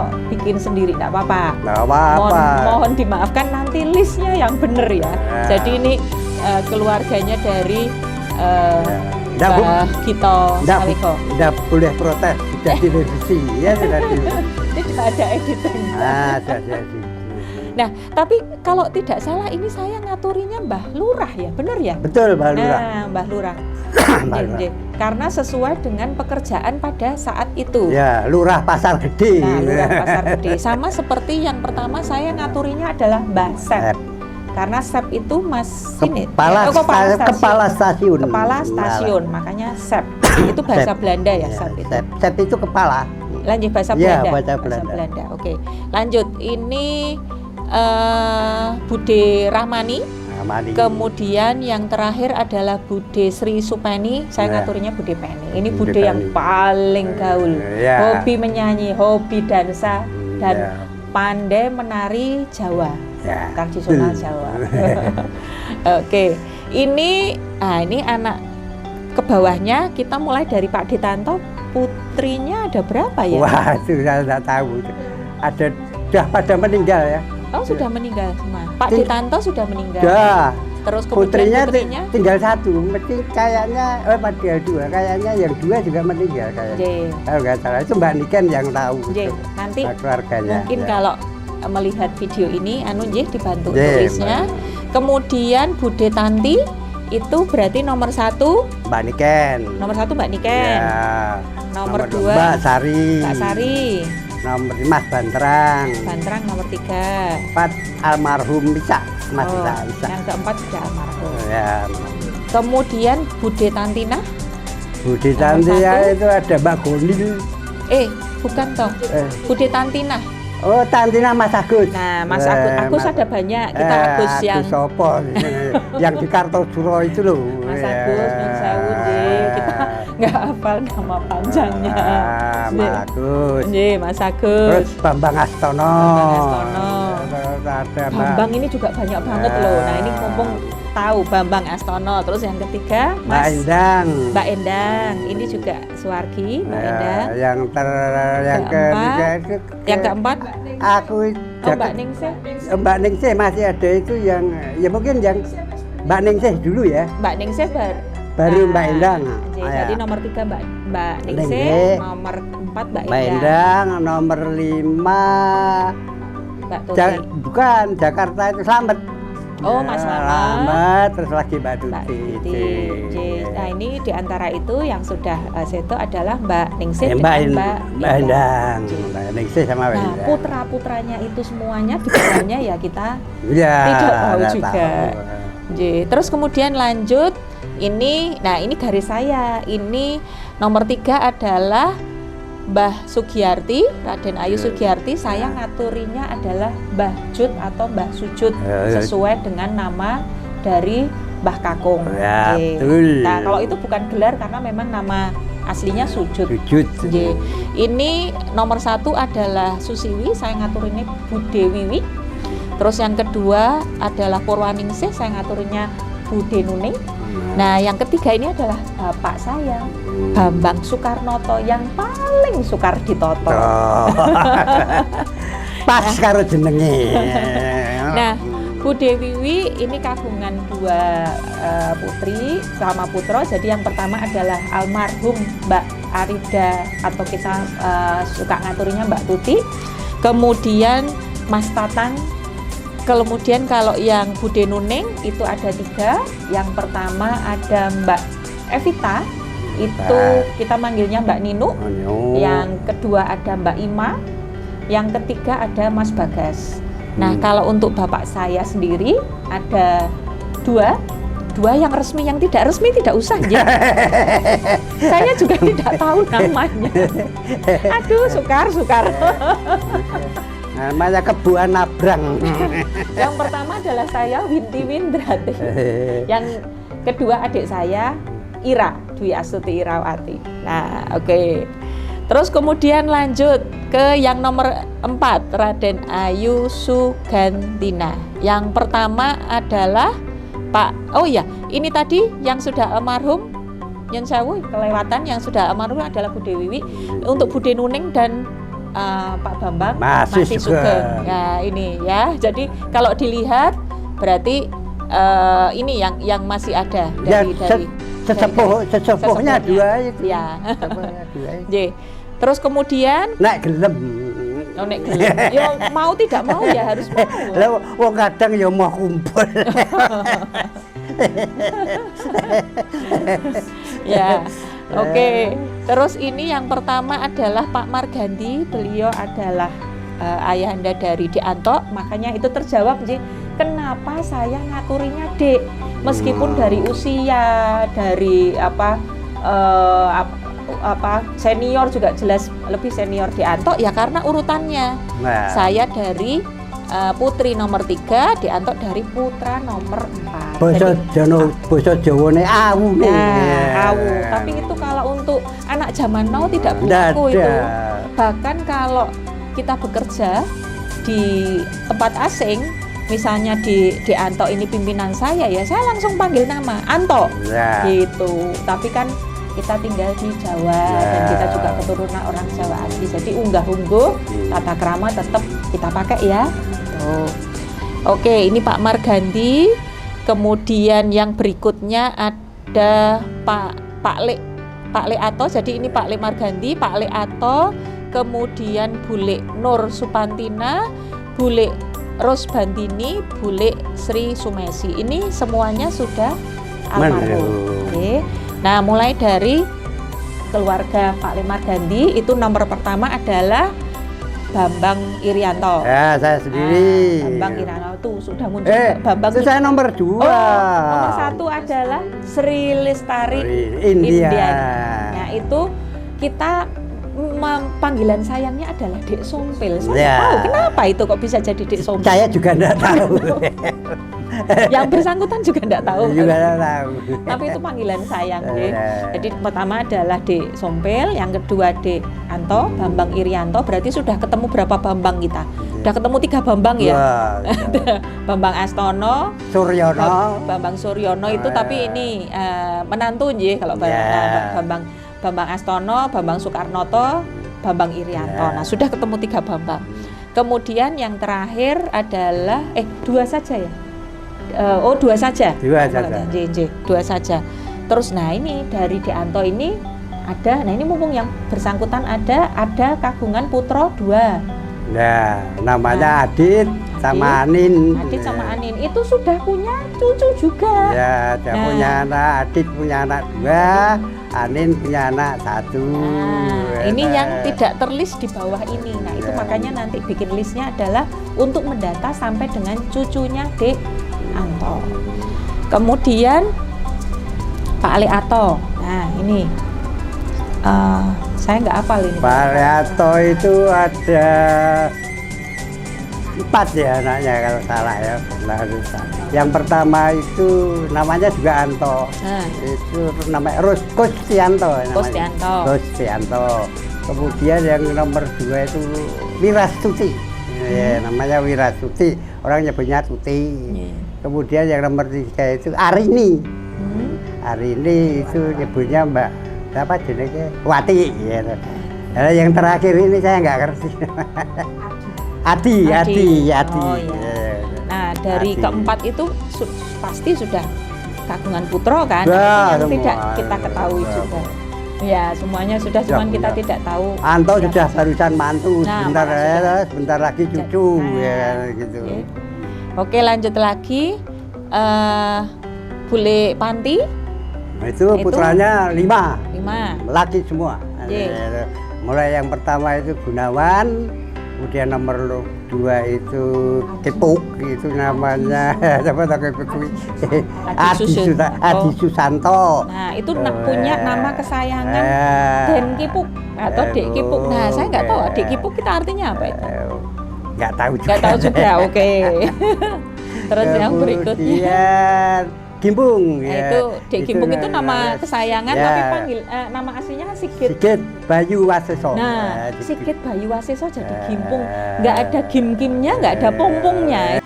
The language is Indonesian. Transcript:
kalau bikin sendiri nggak apa-apa. Nggak apa-apa. Mohon dimaafkan nanti listnya yang bener ya. Jadi ini keluarganya dari Mbah Gito Sawiko. Nggak boleh protes, sudah direvisi ya, sudah Tidak ada editing. ada. Nah, tapi kalau tidak salah ini saya ngaturinya Mbah Lurah ya, bener ya? Betul, Mbah Lurah. Nah, Mbah Lurah. Karena sesuai dengan pekerjaan pada saat itu. Ya, Lurah Pasar Gede. Nah, Lurah Pasar Gede. Sama seperti yang pertama saya ngaturinya adalah Mbah Sep. Karena Sep itu Mas ini kepala stasiun. Kepala stasiun, makanya Sep. Itu bahasa Belanda ya, Sep itu. Sep itu kepala. Lanjut bahasa Ya, Belanda. bahasa Belanda. Oke. Lanjut. Ini Bude Rahmani. Kemudian yang terakhir adalah Bude Sri Supeni. Saya ngaturnya Bude Peni. Ini Bude yang paling gaul. Hobi menyanyi, hobi dansa, dan pandai menari Jawa, tradisional Jawa. Oke. Ini anak ke bawahnya kita mulai dari Pak Ditanto. Putrinya ada berapa ya? Wah, itu saya tidak tahu. Ada sudah pada meninggal ya. Oh, sudah meninggal semua. Pak Ditanto sudah meninggal. Sudah. Terus kemudian putrinya tinggal satu. Mesti kayaknya pada dua. Kayaknya yang dua juga meninggal kayaknya. Tahu nggak salah. Itu Mbak Niken yang tahu. Nanti keluarganya. Mungkin kalau melihat video ini, dibantu tulisnya. Kemudian Bude Tanti itu berarti nomor 1 Mbak Niken. Nomor 1 Mbak Niken. Ya. Nomor 2 Mbak Sari. Mbak Sari. Nomor 5 Mas Bantrang. Bantrang nomor 3. 4 almarhum Bisa. Mas Bisa. Yang keempat sudah almarhum. Ya. Kemudian Bude Tantina. Bude Tantina itu ada Mbak Gonil. Bukan toh. Bude Tantina. Oh, Tantina Mas Agus. Nah, Mas Agus ada banyak. Kita Agus yang Sopo yang di Kartosuro itu loh. Mas Agus, Nyun Sewu, kita nggak hafal nama panjangnya. Mas Agus. Mas Agus. Terus Bambang Astono. Bambang ini juga banyak banget loh. Nah, ini mumpung tahu Bambang Astono. Terus yang ketiga Mbak Endang. Mbak Endang. Ini juga Suwargi, Mbak Endang. Yang keempat aku Mbak Ningsih. Mbak Ningsih masih ada itu yang ya mungkin yang Mbak Ningsih dulu ya. Mbak Ningsih baru Mbak Endang. Jadi nomor 3 Mbak Ningsih, nomor 4 Mbak Endang, nomor 5 Mbak Tuti. Bukan, Jakarta itu Slamet. Oh, Mas Slamet. Terus lagi Mbak Tuti. Nah, ini diantara itu yang sudah seto adalah Mbak Ningsih dan Mbak Endang. Mbak Ningsih sama Mbak Endang. Nah, putra-putranya itu semuanya di dalamnya ya kita tidak tahu juga. Terus kemudian lanjut ini, nah ini garis saya. Ini nomor 3 adalah Mbah Sugiyarti, Raden Ayu Sugiyarti. Saya ngaturinya adalah Mbah Jud atau Mbah Sujud sesuai dengan nama dari Mbah Kakung. Nah, kalau itu bukan gelar karena memang nama aslinya Sujud. Ini nomor 1 adalah Susiwi, saya ngaturinnya Bude Wiwi. Terus yang kedua adalah Purwaningsih, saya ngaturinnya Bude Nuning. Nah, yang ketiga ini adalah bapak saya, Bambang Soekarnoto, yang paling sukar ditoto. Pas karo jenenge. Nah, Bude Wiwi ini kagungan 2 putri sama putra. Jadi yang pertama adalah almarhum Mbak Arida atau kita suka ngaturinya Mbak Tuti. Kemudian Mas Tatang. Kemudian kalau yang Bude Nuning itu ada 3. Yang pertama ada Mbak Evita, itu kita manggilnya Mbak Ninu. Yang kedua ada Mbak Ima. Yang ketiga ada Mas Bagas. Nah, kalau untuk bapak saya sendiri ada 2 yang resmi, yang tidak resmi tidak usah ya. Saya juga tidak tahu namanya. Aduh, sukar. Namanya Kebuan Nabrang. Yang pertama adalah saya, Winti Windrati. Yang kedua adik saya, Ira, Dwi Astuti Irawati. Nah, oke. Terus kemudian lanjut ke yang nomor 4, Raden Ayu Sugantina. Yang pertama adalah ini tadi yang sudah almarhum, Nyun Sewu kelewatan, yang sudah almarhum adalah Bude Wiwi. Untuk Bude Nuning dan Pak Bambang masih sugeng. Ya ini ya. Jadi kalau dilihat berarti ini yang masih ada dari sesepuhnya dua itu. Ya. Terus kemudian nek gelem. Oh, nek gelem. Ya mau tidak mau ya harus mau. Lah wong kadang ya mau kumpul. Ya. Oke. Terus ini yang pertama adalah Pak Margandi. Beliau adalah ayahanda dari Dek Anto, makanya itu terjawab sih. Kenapa saya ngaturinya Dek? Meskipun dari usia, dari senior juga jelas lebih senior Dek Anto ya karena urutannya. Nah. Saya dari putri nomor 3, Dek Anto dari putra nomor 4. Basa Jawane awu nih. Awu. Tapi itu kalau untuk anak zaman now tidak berlaku itu. Bahkan kalau kita bekerja di tempat asing, misalnya di Anto ini pimpinan saya ya, saya langsung panggil nama Anto, gitu. Tapi kan kita tinggal di Jawa dan kita juga keturunan orang Jawa asli, jadi unggah-ungguh tata krama tetap kita pakai ya. Oke, ini Pak Margandi. Kemudian yang berikutnya ada Pak Le Ato. Jadi ini Pak Le Margandi, Pak Le Ato. Kemudian Bule Nur Supantina, Bule Rosbandini, Bule Sri Sumesi. Ini semuanya sudah almarhum. Oke. Nah, mulai dari keluarga Pak Le Margandi itu nomor pertama adalah Bambang Irianto. Ya, saya sendiri. Bambang Irianto tuh sudah muncul. Bambang itu saya nomor 2. Nomor 1 adalah Sri Lestari Indian. Nah, itu kita panggilan sayangnya adalah Dek Sompil. Saya tahu kenapa itu kok bisa jadi Dek Sompil. Saya juga enggak tahu. Yang bersangkutan juga enggak tahu. Juga enggak tahu. Tapi itu panggilan sayang deh. Jadi pertama adalah Dek Sompil, yang kedua Dek Anto, Bambang Irianto. Berarti sudah ketemu berapa Bambang kita? Sudah ketemu 3 Bambang ya. Bambang Astono, Suryono, Bambang Suryono itu tapi ini menantu nggih kalau Bambang Astono, Bambang Soekarnoto, Bambang Irianto. Nah, sudah ketemu 3 Bambang. Kemudian yang terakhir adalah 2 saja ya. 2 saja. 2 saja. Terus nah ini dari Dek Anto ini ada, nah ini mumpung yang bersangkutan ada kagungan putra 2. Nah, namanya Adit sama Anin. Adit sama Anin itu sudah punya cucu juga. Ya, dia punya anak, Adit punya anak 2. Anin punya anak 1. Ini yang tidak terlist di bawah ini. Nah, itu makanya nanti bikin listnya adalah untuk mendata sampai dengan cucunya Dek Anto. Kemudian Pak Le Ato. Nah, ini saya nggak hafal ini. Pak Le Ato itu ada 4 ya anaknya kalau salah ya. Yang pertama itu namanya juga Anto. Itu namanya Kustianto. Kemudian yang nomor 2 itu Wirasuti. Namanya Wirasuti. Orang nyebutnya Tuti. Kemudian yang nomor 3 itu Arini. Arini itu nyebutnya Mbak apa jenenge? Wati. Yang terakhir ini saya nggak ngerti. Adi. Oh, iya. Nah, dari keempat itu pasti sudah kagungan putra kan? Yang tidak kita ketahui juga. Ya, semuanya sudah, cuman kita tidak tahu. Anto sudah barusan mantu, sebentar lagi cucu ya gitu. Oke, lanjut lagi. Bule Panti. Itu putranya 5. 5. Laki semua. Mulai yang pertama itu Gunawan. Kemudian nomor 2 itu Kipuk, itu namanya siapa tahu Kipuk? Adi Susanto. Nah, itu punya nama kesayangan Den Kipuk atau Dek Kipuk. Nah, saya nggak tahu Dek Kipuk kita artinya apa itu. Nggak tahu juga. Oke. Terus yang berikutnya Gimpung. Nah, itu Dek Gimpung itu nama kesayangan tapi panggil nama aslinya Sigit Bayu Waseso. Nah, Sigit Bayu Waseso jadi Gimpung. Nggak ada gim-gimnya, nggak ada pompongnya.